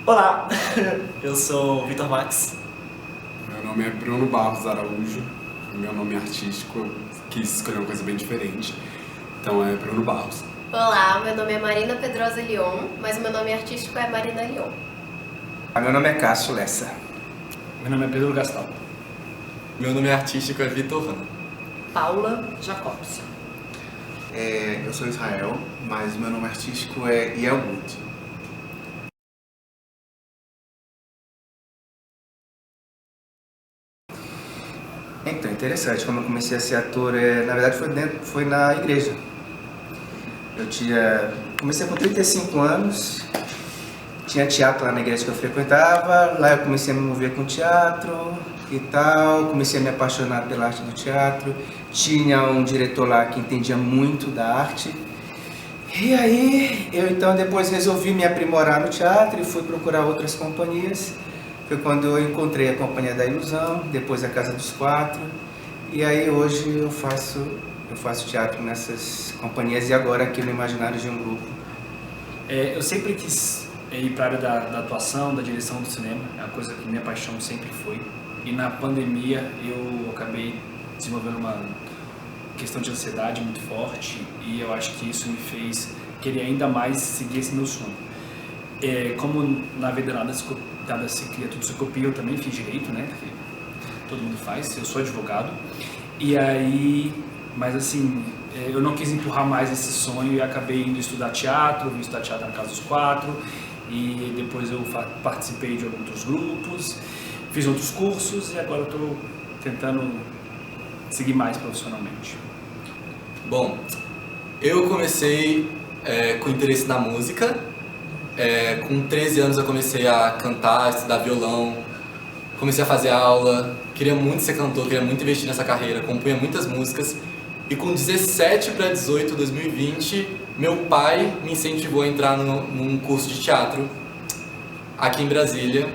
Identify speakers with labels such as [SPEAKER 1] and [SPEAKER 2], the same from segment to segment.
[SPEAKER 1] Olá, eu sou o Vitor Max.
[SPEAKER 2] Meu nome é Bruno Barros Araújo, meu nome é artístico, eu quis escolher uma coisa bem diferente, então é Bruno Barros.
[SPEAKER 3] Olá, meu nome é Marina Pedrosa Lyon, mas o meu nome artístico é Marina Lyon.
[SPEAKER 4] Meu nome é Cássio Lessa.
[SPEAKER 5] Meu nome é Pedro Gastal.
[SPEAKER 6] Meu nome artístico é Vitor Rana.
[SPEAKER 7] Paula Jacobs.
[SPEAKER 8] Eu sou Israel, mas meu nome artístico é Yelwood.
[SPEAKER 4] Então, interessante, como eu comecei a ser ator, na verdade foi na igreja. Comecei com 35 anos, tinha teatro lá na igreja que eu frequentava, lá eu comecei a me mover com teatro e tal, comecei a me apaixonar pela arte do teatro, tinha um diretor lá que entendia muito da arte, e aí eu então depois resolvi me aprimorar no teatro e fui procurar outras companhias. Foi quando eu encontrei a Companhia da Ilusão, depois a Casa dos Quatro, e aí hoje eu faço teatro nessas companhias e agora aqui no Imaginário de um Grupo.
[SPEAKER 5] Eu sempre quis ir para a área da atuação, da direção do cinema, é uma coisa que minha paixão sempre foi. E na pandemia eu acabei desenvolvendo uma questão de ansiedade muito forte e eu acho que isso me fez querer ainda mais seguir esse meu sonho. Como na vida nada se cria, tudo se copia, eu também fiz direito, né? Todo mundo faz, eu sou advogado. E aí, mas assim, eu não quis empurrar mais esse sonho e acabei indo estudar teatro, vim estudar teatro na Casa dos Quatro. E depois eu participei de outros grupos, fiz outros cursos e agora eu estou tentando seguir mais profissionalmente.
[SPEAKER 6] Bom, eu comecei com interesse na música. Com 13 anos eu comecei a cantar, estudar violão, comecei a fazer aula, queria muito ser cantor, queria muito investir nessa carreira, compunha muitas músicas. E com 17 para 18, 2020, meu pai me incentivou a entrar num curso de teatro aqui em Brasília.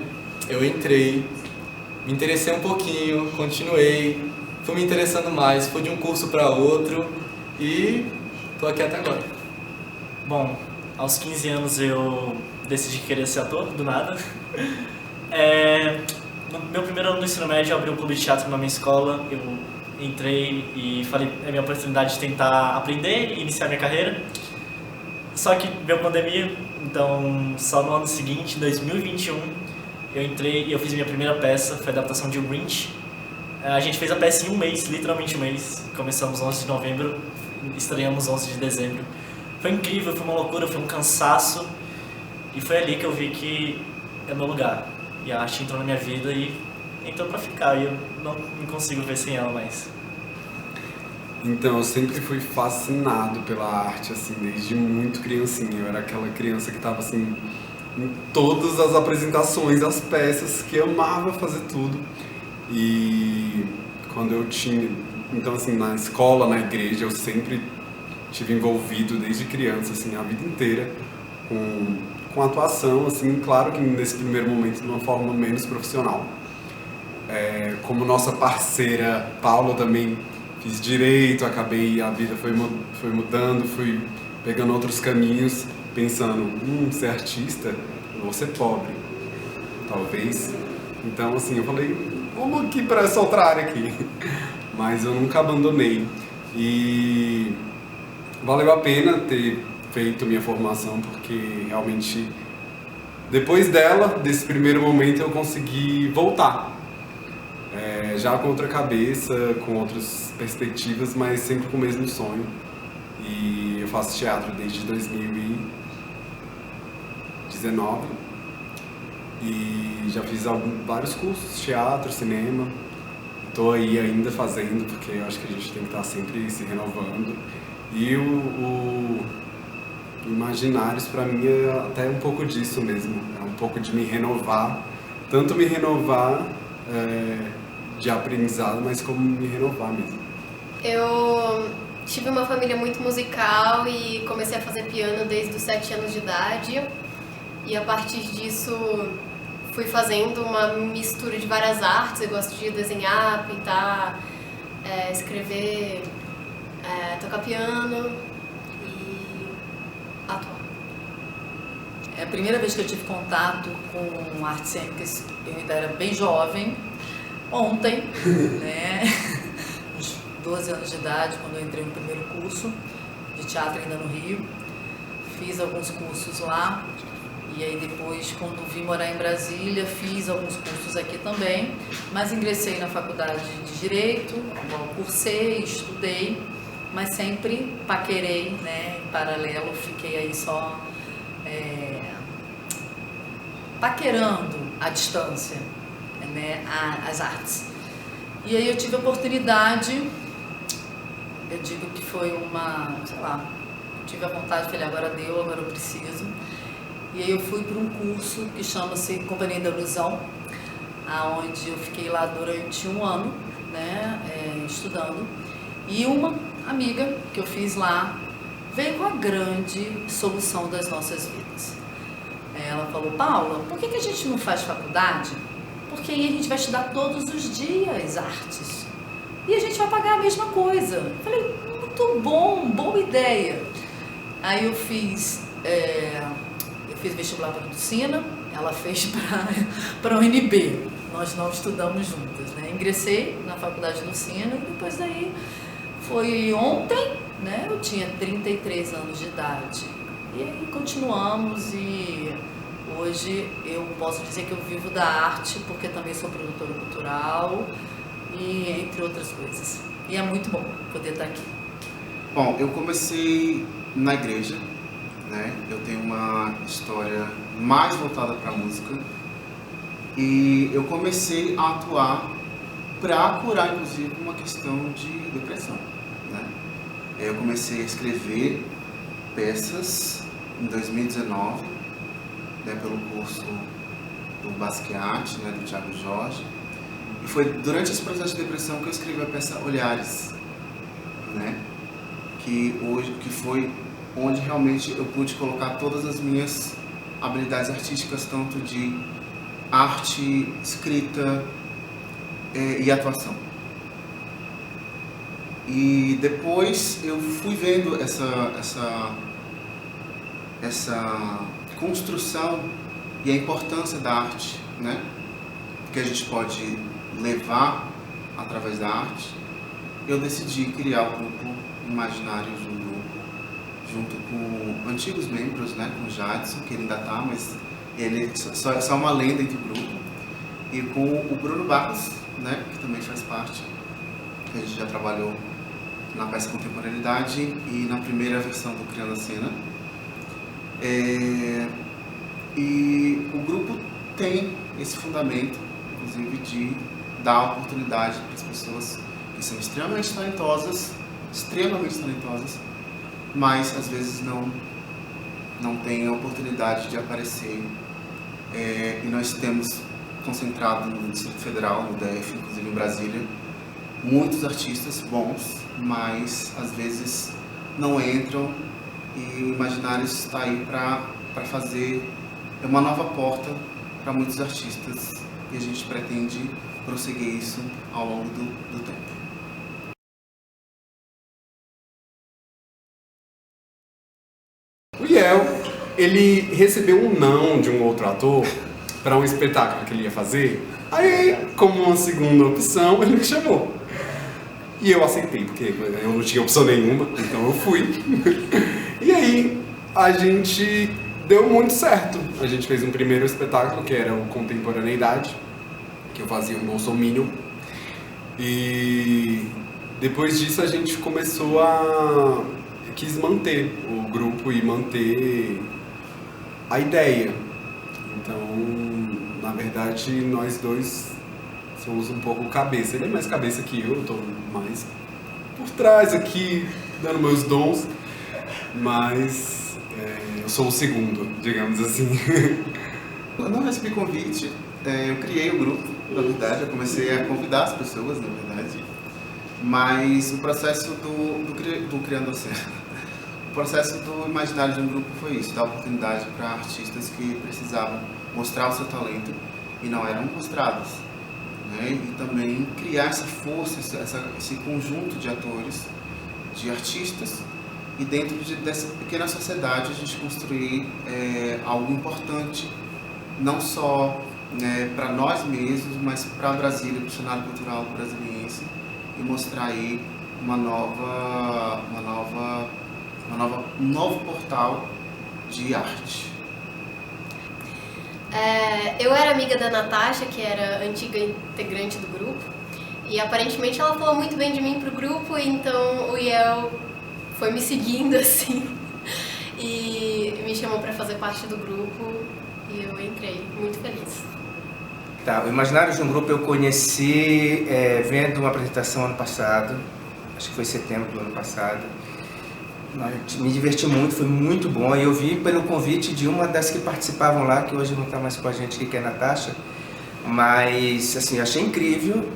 [SPEAKER 6] Eu entrei, me interessei um pouquinho, continuei, fui me interessando mais, fui de um curso para outro e tô aqui até agora.
[SPEAKER 1] Bom, aos 15 anos eu decidi querer ser ator, do nada. No meu primeiro ano do ensino médio eu abri um clube de teatro na minha escola. Eu entrei e falei, é minha oportunidade de tentar aprender e iniciar minha carreira. Só que veio a pandemia, então só no ano seguinte, 2021, eu entrei e eu fiz minha primeira peça, foi a adaptação de O Grinch. A gente fez a peça em um mês, literalmente um mês. Começamos 11 de novembro, estreamos 11 de dezembro. Foi incrível, foi uma loucura, foi um cansaço. E foi ali que eu vi que é meu lugar. E a arte entrou na minha vida e entrou pra ficar. E eu não me consigo ver sem ela mais.
[SPEAKER 2] Então, eu sempre fui fascinado pela arte, assim, desde muito criancinha. Eu era aquela criança que estava, assim, em todas as apresentações, as peças, que amava fazer tudo. E quando eu tinha... Então, assim, na escola, na igreja, eu sempre tive envolvido desde criança, assim, a vida inteira com atuação, assim, claro que nesse primeiro momento de uma forma menos profissional. Como nossa parceira Paula também fiz direito, acabei, a vida foi mudando, fui pegando outros caminhos, pensando, ser artista, eu vou ser pobre, talvez. Então, assim, eu falei, vamos aqui para essa outra área aqui. Mas eu nunca abandonei. E valeu a pena ter feito minha formação, porque realmente, depois desse primeiro momento, eu consegui voltar. Já com outra cabeça, com outras perspectivas, mas sempre com o mesmo sonho. E eu faço teatro desde 2019 e já fiz vários cursos, teatro, cinema. Estou aí ainda fazendo, porque eu acho que a gente tem que estar sempre se renovando. E o Imaginários, para mim, é até um pouco disso mesmo. É um pouco de me renovar, tanto me renovar de aprendizado, mas como me renovar mesmo.
[SPEAKER 3] Eu tive uma família muito musical e comecei a fazer piano desde os 7 anos de idade. E a partir disso fui fazendo uma mistura de várias artes. Eu gosto de desenhar, pintar, escrever, tocar piano e atuar.
[SPEAKER 7] A primeira vez que eu tive contato com artes cênicas, eu ainda era bem jovem, ontem, né? Uns 12 anos de idade, quando eu entrei no primeiro curso de teatro ainda no Rio. Fiz alguns cursos lá, e aí depois, quando vim morar em Brasília, fiz alguns cursos aqui também, mas ingressei na faculdade de Direito, cursei, estudei, mas sempre paquerei, né, em paralelo, fiquei aí só paquerando à distância, né, as artes. E aí eu tive a oportunidade, eu digo que foi uma, sei lá, tive a vontade, falei, agora deu, agora eu preciso. E aí eu fui para um curso que chama-se Companhia da Ilusão, aonde eu fiquei lá durante um ano, né, estudando. E uma amiga que eu fiz lá veio com a grande solução das nossas vidas. Ela falou, Paula, por que a gente não faz faculdade? Porque aí a gente vai estudar todos os dias artes. E a gente vai pagar a mesma coisa. Eu falei, muito bom, boa ideia. Aí eu fiz vestibular para a Docina, ela fez para a UNB. Nós não estudamos juntas, né? Ingressei na faculdade de Docina e depois daí foi ontem, né? Eu tinha 33 anos de idade. E aí continuamos e hoje eu posso dizer que eu vivo da arte, porque também sou produtora cultural e entre outras coisas. E é muito bom poder estar aqui.
[SPEAKER 8] Bom, eu comecei na igreja, né? Eu tenho uma história mais voltada para a música e eu comecei a atuar para curar, inclusive, uma questão de depressão, né? Eu comecei a escrever peças em 2019, né, pelo curso do Basquiat, né, do Thiago Jorge, e foi durante esse processo de depressão que eu escrevi a peça Olhares, né? Que foi onde realmente eu pude colocar todas as minhas habilidades artísticas, tanto de arte, escrita e atuação. E depois eu fui vendo essa construção e a importância da arte, né? Que a gente pode levar através da arte. Eu decidi criar o grupo Imaginários de um Grupo, junto com antigos membros, né, com o Jadson, que ele ainda está, mas ele só é uma lenda entre o grupo, e com o Bruno Barros, né, que também faz parte, que a gente já trabalhou na peça Contemporaneidade e na primeira versão do Criando a Cena. E o grupo tem esse fundamento, inclusive, de dar oportunidade para as pessoas que são extremamente talentosas, mas às vezes não têm a oportunidade de aparecer. E nós temos concentrado no Distrito Federal, no DF, inclusive em Brasília, muitos artistas bons, mas às vezes não entram, e o Imaginários está aí para fazer uma nova porta para muitos artistas, e a gente pretende prosseguir isso ao longo do tempo.
[SPEAKER 2] O Iel, ele recebeu um não de um outro ator para um espetáculo que ele ia fazer. Aí, como uma segunda opção, ele me chamou. E eu aceitei, porque eu não tinha opção nenhuma, então eu fui. E aí, a gente deu muito certo. A gente fez um primeiro espetáculo, que era o Contemporaneidade, que eu fazia um bolsominion. E depois disso a gente começou quis manter o grupo e manter a ideia. Então, na verdade, nós dois somos um pouco cabeça. Ele é mais cabeça que eu tô mais por trás aqui, dando meus dons, mas eu sou o segundo, digamos assim.
[SPEAKER 8] Eu não recebi convite, eu criei o grupo, na verdade, eu comecei a convidar as pessoas, na verdade, mas o processo do Criando a Cena, o processo do Imaginário de um Grupo foi isso, dar oportunidade para artistas que precisavam mostrar o seu talento e não eram mostrados, né? E também criar essa força, esse conjunto de atores, de artistas e dentro dessa pequena sociedade a gente construir algo importante, não só, né, para nós mesmos, mas para Brasília, para o cenário cultural brasiliense, e mostrar aí um novo portal de arte.
[SPEAKER 3] Eu era amiga da Natasha, que era antiga integrante do grupo, e aparentemente ela falou muito bem de mim pro grupo, então o Iel foi me seguindo assim e me chamou para fazer parte do grupo e eu entrei, muito feliz.
[SPEAKER 4] Tá, o Imaginário de um Grupo eu conheci vendo uma apresentação ano passado, acho que foi setembro do ano passado. Me diverti muito, foi muito bom. E eu vi pelo convite de uma das que participavam lá, que hoje não está mais com a gente aqui, que é a Natasha. Mas, assim, achei incrível.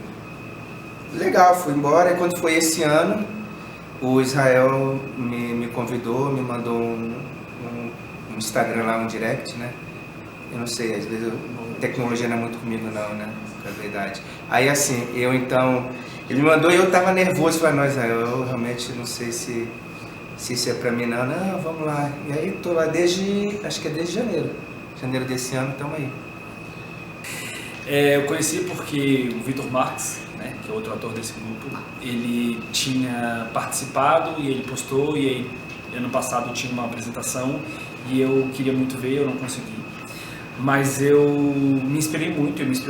[SPEAKER 4] Legal, fui embora. E quando foi esse ano, o Israel me convidou, me mandou um Instagram lá, um direct, né? Eu não sei, às vezes tecnologia não é muito comigo não, né? Na verdade. Aí, assim, ele me mandou e eu tava nervoso. Falei, não, Israel, eu realmente não sei se isso é pra mim não, vamos lá. E aí tô lá acho que é desde janeiro desse ano, estamos aí.
[SPEAKER 5] Eu conheci porque o Vitor Marques, né, que é outro ator desse grupo, ele tinha participado e ele postou, e aí ano passado tinha uma apresentação e eu queria muito ver, eu não consegui. Mas eu me inspiro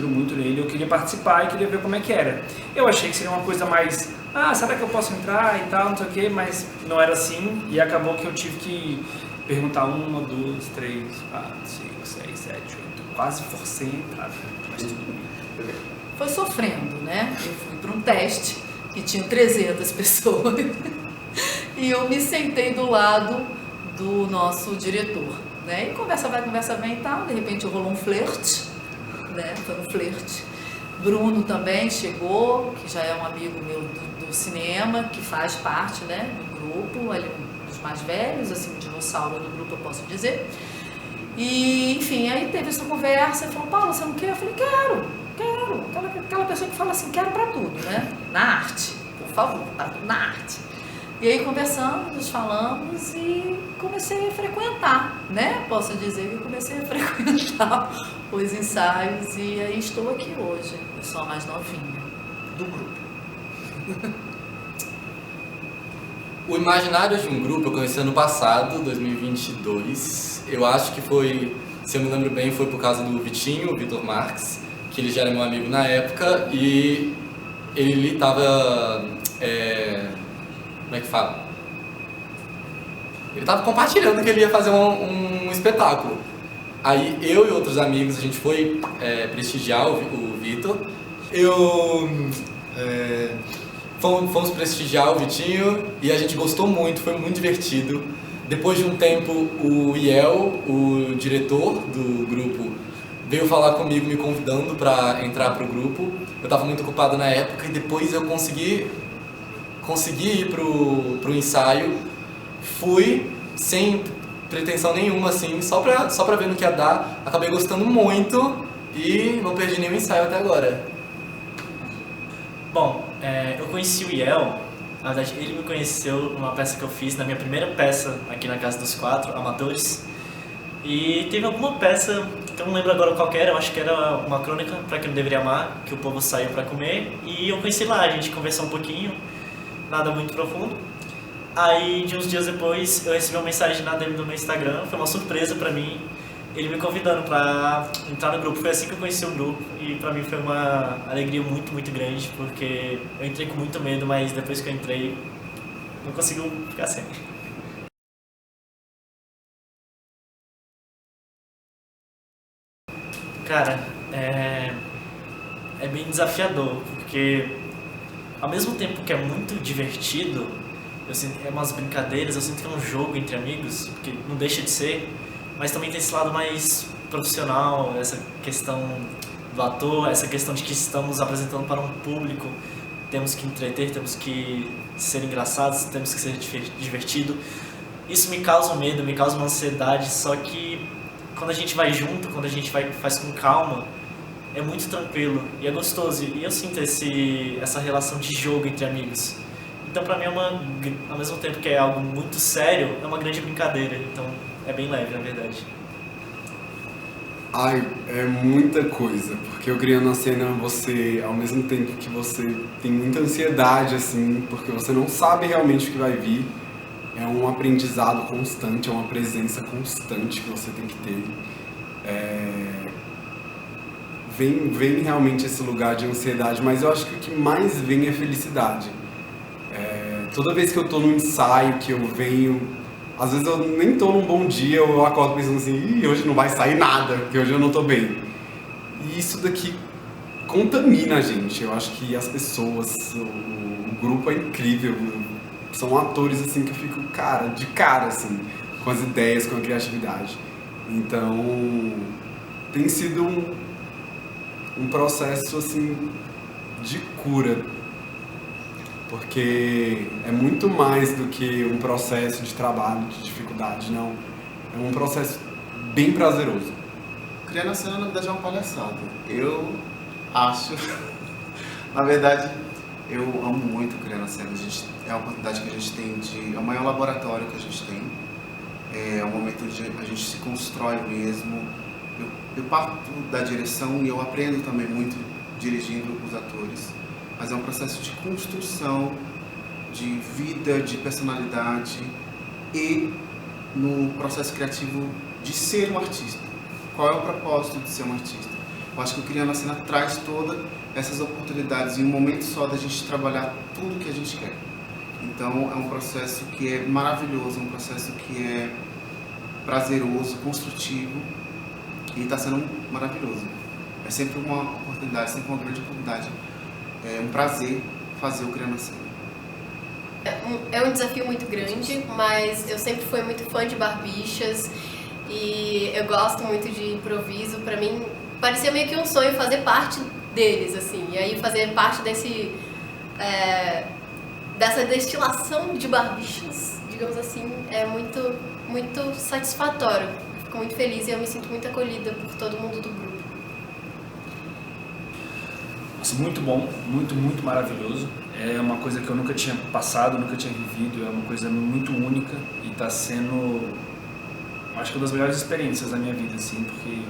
[SPEAKER 5] muito nele, eu queria participar e queria ver como é que era. Eu achei que seria uma coisa mais, será que eu posso entrar e tal, não sei o quê, mas não era assim, e acabou que eu tive que perguntar 1, 2, 3, 4, 5, 6, 7, 8, quase forcei a entrar, mas tudo bem.
[SPEAKER 7] Foi sofrendo, né? Eu fui para um teste que tinha 300 pessoas e eu me sentei do lado do nosso diretor. Né? E conversa vai, conversa vem e tal, de repente rolou um flerte, né? Foi um flerte. Bruno também chegou, que já é um amigo meu do cinema, que faz parte, né, do grupo, ele é um dos mais velhos, assim, um dinossauro do grupo, eu posso dizer. E, enfim, aí teve essa conversa, ele falou, Paulo, você não quer? Eu falei, quero. Aquela pessoa que fala assim, quero pra tudo, né? Na arte, por favor, na arte. E aí conversamos, falamos e comecei a frequentar, né? Posso dizer que comecei a frequentar os ensaios e aí estou aqui hoje. Eu sou a mais novinha do grupo.
[SPEAKER 6] O Imaginário de um Grupo eu conheci ano passado, 2022. Eu acho que foi, se eu me lembro bem, foi por causa do Vitinho, o Vitor Marques, que ele já era meu amigo na época e ele estava... como é que fala? Ele estava compartilhando que ele ia fazer um espetáculo. Aí eu e outros amigos, a gente foi prestigiar o Vitor. Fomos prestigiar o Vitinho e a gente gostou muito, foi muito divertido. Depois de um tempo, o Iel, o diretor do grupo, veio falar comigo, me convidando para entrar pro grupo. Eu estava muito ocupado na época e depois eu consegui ir pro ensaio. Fui sem pretensão nenhuma, assim, só pra ver no que ia dar. Acabei gostando muito e não perdi nenhum ensaio até agora.
[SPEAKER 1] Bom, eu conheci o Iel, na verdade ele me conheceu numa peça que eu fiz, na minha primeira peça aqui na Casa dos Quatro, Amadores. E teve alguma peça, que eu não lembro agora qual que era, eu acho que era uma crônica pra quem não deveria amar, que o povo saiu pra comer. E eu conheci lá, a gente conversou um pouquinho, nada muito profundo. Aí, de uns dias depois, eu recebi uma mensagem na DM do meu Instagram, foi uma surpresa pra mim, ele me convidando pra entrar no grupo. Foi assim que eu conheci o grupo e pra mim foi uma alegria muito, muito grande, porque eu entrei com muito medo, mas depois que eu entrei, não consigo ficar sem. Cara, é bem desafiador, porque ao mesmo tempo que é muito divertido, eu sinto, é umas brincadeiras, eu sinto que é um jogo entre amigos, porque não deixa de ser, mas também tem esse lado mais profissional, essa questão do ator, essa questão de que estamos apresentando para um público, temos que entreter, temos que ser engraçados, temos que ser divertido. Isso me causa um medo, me causa uma ansiedade, só que quando a gente vai junto, quando a gente faz com calma, é muito tranquilo e é gostoso. E eu sinto essa relação de jogo entre amigos. Então pra mim ao mesmo tempo que é algo muito sério, é uma grande brincadeira. Então é bem leve, na verdade.
[SPEAKER 2] Ai, é muita coisa, porque o Criando a Cena, você, ao mesmo tempo que você tem muita ansiedade, assim, porque você não sabe realmente o que vai vir, é um aprendizado constante, é uma presença constante que você tem que ter. Vem realmente esse lugar de ansiedade, mas eu acho que o que mais vem é felicidade. Toda vez que eu tô no ensaio, que eu venho... Às vezes eu nem tô num bom dia, eu acordo pensando assim, hoje não vai sair nada, porque hoje eu não tô bem. E isso daqui contamina a gente. Eu acho que as pessoas, o grupo é incrível. São atores assim que eu fico, de cara, assim, com as ideias, com a criatividade. Então, tem sido um processo, assim, de cura. Porque é muito mais do que um processo de trabalho, de dificuldade, não. É um processo bem prazeroso.
[SPEAKER 8] Criando a Cena, na verdade, é uma palhaçada. Eu acho... Na verdade, eu amo muito Criando a Cena. É a oportunidade que a gente tem de... É o maior laboratório que a gente tem. É um momento onde a gente se constrói mesmo. Eu parto da direção e eu aprendo também muito dirigindo os atores. Mas é um processo de construção, de vida, de personalidade e no processo criativo de ser um artista. Qual é o propósito de ser um artista? Eu acho que o Criando a Cena traz todas essas oportunidades em um momento só da gente trabalhar tudo que a gente quer. Então é um processo que é maravilhoso, um processo que é prazeroso, construtivo e está sendo maravilhoso. É sempre uma oportunidade, sempre uma grande oportunidade. É um prazer fazer o Criando a Cena.
[SPEAKER 3] É um desafio muito grande, mas eu sempre fui muito fã de Barbichas e eu gosto muito de improviso. Pra mim, parecia meio que um sonho fazer parte deles, assim. E aí fazer parte dessa destilação de Barbichas, digamos assim, é muito, muito satisfatório. Eu fico muito feliz e eu me sinto muito acolhida por todo mundo do grupo.
[SPEAKER 5] Nossa, muito bom, muito, muito maravilhoso. É uma coisa que eu nunca tinha passado, nunca tinha vivido, é uma coisa muito única e está sendo, acho que uma das melhores experiências da minha vida, assim, porque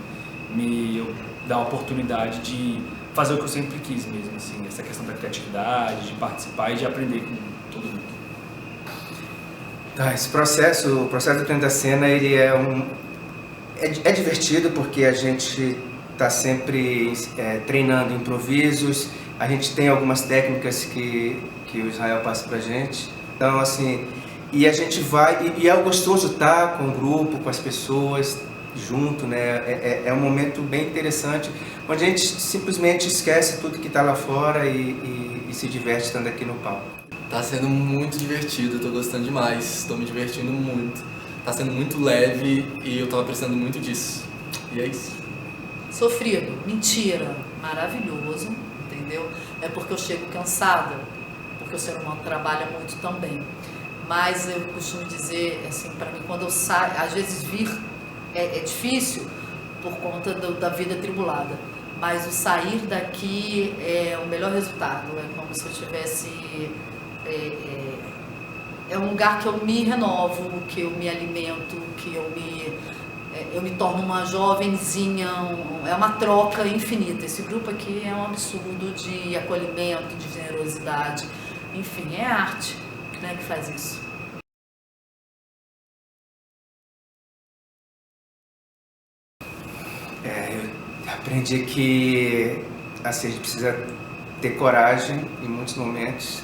[SPEAKER 5] me dá a oportunidade de fazer o que eu sempre quis mesmo, assim, essa questão da criatividade, de participar e de aprender com todo mundo.
[SPEAKER 4] Tá, o processo do Criando a Cena, ele é divertido porque a gente está sempre treinando improvisos, a gente tem algumas técnicas que o Israel passa pra gente, então assim, e a gente vai, e é gostoso estar com o grupo, com as pessoas, junto, né, é um momento bem interessante, onde a gente simplesmente esquece tudo que está lá fora e se diverte estando aqui no palco.
[SPEAKER 6] Tá sendo muito divertido, tô gostando demais, tô me divertindo muito, tá sendo muito leve e eu tava precisando muito disso, e é isso.
[SPEAKER 7] Sofrido, mentira, maravilhoso, entendeu? É porque eu chego cansada, porque o ser humano trabalha muito também. Mas eu costumo dizer, assim, para mim, quando eu saio, às vezes vir é difícil por conta da vida tribulada, mas o sair daqui é o melhor resultado, é como se eu tivesse... É um lugar que eu me renovo, que eu me alimento, que eu me torno uma jovenzinha, é uma troca infinita. Esse grupo aqui é um absurdo de acolhimento, de generosidade, enfim, é arte, né, que faz isso.
[SPEAKER 4] Eu aprendi que assim, a gente precisa ter coragem em muitos momentos,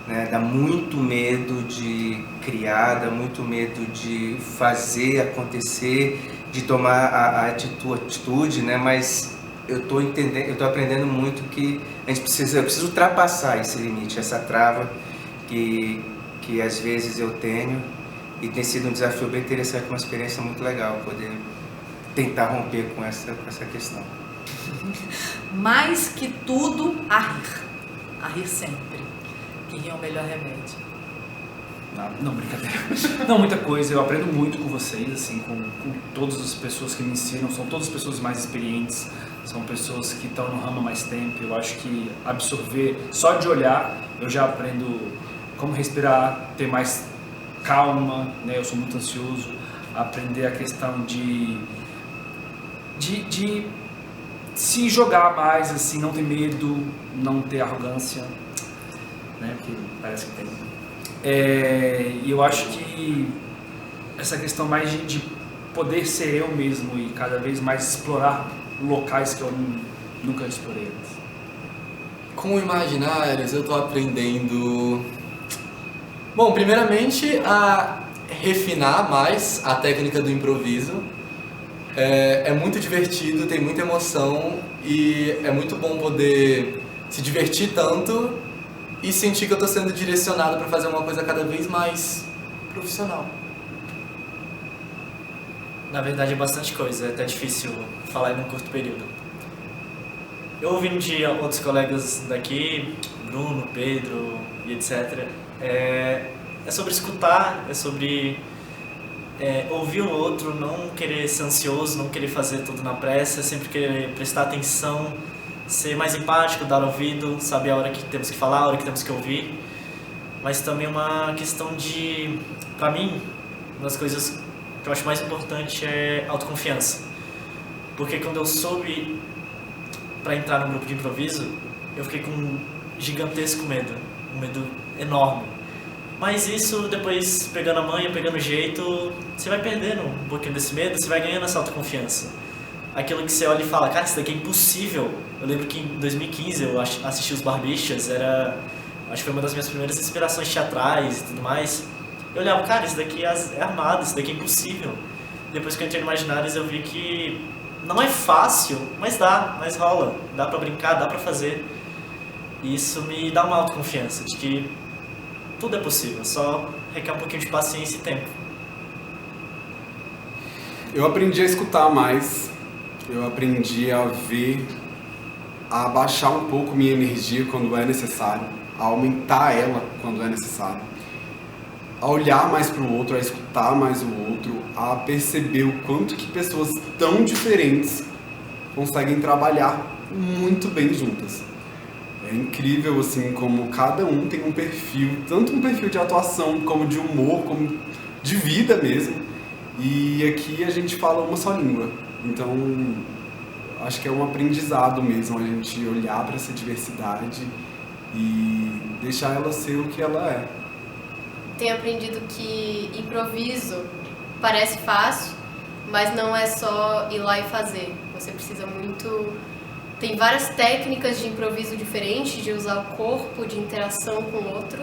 [SPEAKER 4] né? Dá muito medo de criar, dá muito medo de fazer acontecer, de tomar a atitude, né? Mas eu estou aprendendo muito que eu preciso ultrapassar esse limite, essa trava que às vezes eu tenho, e tem sido um desafio bem interessante, uma experiência muito legal poder tentar romper com essa questão.
[SPEAKER 7] Mais que tudo, a rir sempre, que rir é o melhor remédio.
[SPEAKER 5] Não, brincadeira. Não, muita coisa. Eu aprendo muito com vocês, assim, com todas as pessoas que me ensinam. São todas pessoas mais experientes, são pessoas que estão no ramo há mais tempo. Eu acho que absorver, só de olhar, eu já aprendo como respirar, ter mais calma, né? Eu sou muito ansioso, aprender a questão de se jogar mais, assim, não ter medo, não ter arrogância, né? Que parece que tem. E eu acho que essa questão mais de poder ser eu mesmo e cada vez mais explorar locais que eu nunca explorei antes.
[SPEAKER 6] Com Imaginários eu tô aprendendo... Bom, primeiramente a refinar mais a técnica do improviso. É muito divertido, tem muita emoção e é muito bom poder se divertir tanto e sentir que eu tô sendo direcionado para fazer uma coisa cada vez mais profissional.
[SPEAKER 1] Na verdade é bastante coisa, é até difícil falar em um curto período. Eu ouvindo de outros colegas daqui, Bruno, Pedro e etc., é sobre escutar, é sobre ouvir o outro, não querer ser ansioso, não querer fazer tudo na pressa, sempre querer prestar atenção, ser mais empático, dar ouvido, saber a hora que temos que falar, a hora que temos que ouvir. Mas também uma questão de, pra mim, uma das coisas que eu acho mais importante é autoconfiança. Porque quando eu soube para entrar no grupo de improviso, eu fiquei com um gigantesco medo, um medo enorme. Mas isso depois, pegando a manha, pegando o jeito, você vai perdendo um pouquinho desse medo, você vai ganhando essa autoconfiança. Aquilo que você olha e fala, cara, isso daqui é impossível. Eu lembro que em 2015 eu assisti os Barbixas, acho que foi uma das minhas primeiras inspirações teatrais e tudo mais. Eu olhava, cara, isso daqui é armado, isso daqui é impossível. Depois que eu entrei no Imaginários eu vi que não é fácil, mas rola. Dá pra brincar, dá pra fazer. E isso me dá uma autoconfiança de que tudo é possível, só requer um pouquinho de paciência e tempo.
[SPEAKER 2] Eu aprendi a escutar mais, eu aprendi a ver, a abaixar um pouco minha energia quando é necessário, a aumentar ela quando é necessário, a olhar mais para o outro, a escutar mais o outro, a perceber o quanto que pessoas tão diferentes conseguem trabalhar muito bem juntas. É incrível, assim, como cada um tem um perfil, tanto um perfil de atuação, como de humor, como de vida mesmo. E aqui a gente fala uma só língua. Então, acho que é um aprendizado mesmo, a gente olhar para essa diversidade e deixar ela ser o que ela é.
[SPEAKER 3] Tenho aprendido que improviso parece fácil, mas não é só ir lá e fazer. Você precisa muito... Tem várias técnicas de improviso diferentes, de usar o corpo, de interação com o outro.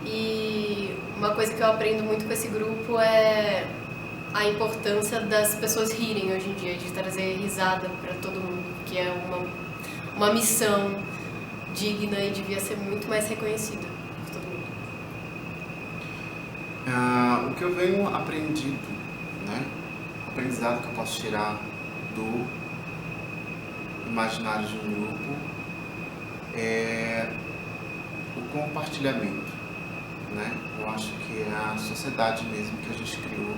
[SPEAKER 3] E uma coisa que eu aprendo muito com esse grupo é a importância das pessoas rirem hoje em dia, de trazer risada para todo mundo, que é uma missão digna e devia ser muito mais reconhecida por todo mundo.
[SPEAKER 8] O que eu venho aprendido, né? O aprendizado que eu posso tirar do Imaginários de um grupo é o compartilhamento, né? Eu acho que é a sociedade mesmo que a gente criou.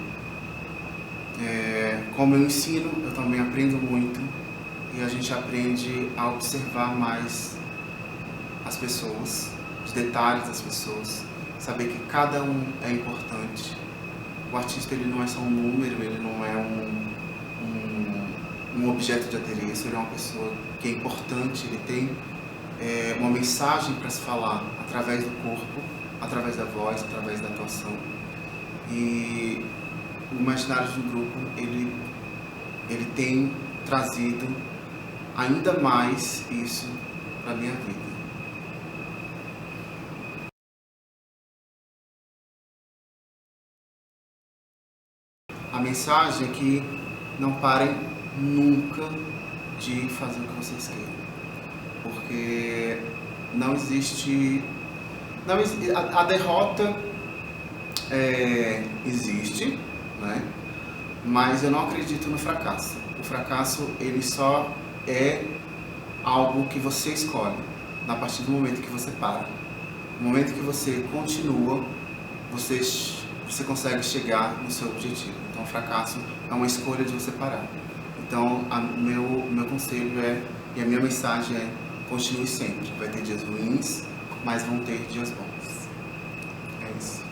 [SPEAKER 8] Como eu ensino, eu também aprendo muito e a gente aprende a observar mais as pessoas, os detalhes das pessoas, saber que cada um é importante. O artista ele não é só um número, ele não é um objeto de adereço, ele é uma pessoa que é importante, ele tem uma mensagem para se falar através do corpo, através da voz, através da atuação. E o Imaginários do grupo, ele tem trazido ainda mais isso para a minha vida. A mensagem é que não parem nunca de fazer o que vocês queiram, porque não existe a derrota existe, né? Mas eu não acredito no fracasso. O fracasso ele só é algo que você escolhe a partir do momento que você para. No momento que você continua, você consegue chegar no seu objetivo. Então o fracasso é uma escolha de você parar. Então, o meu conselho e a minha mensagem é: continue sempre. Vai ter dias ruins, mas vão ter dias bons. Parabéns.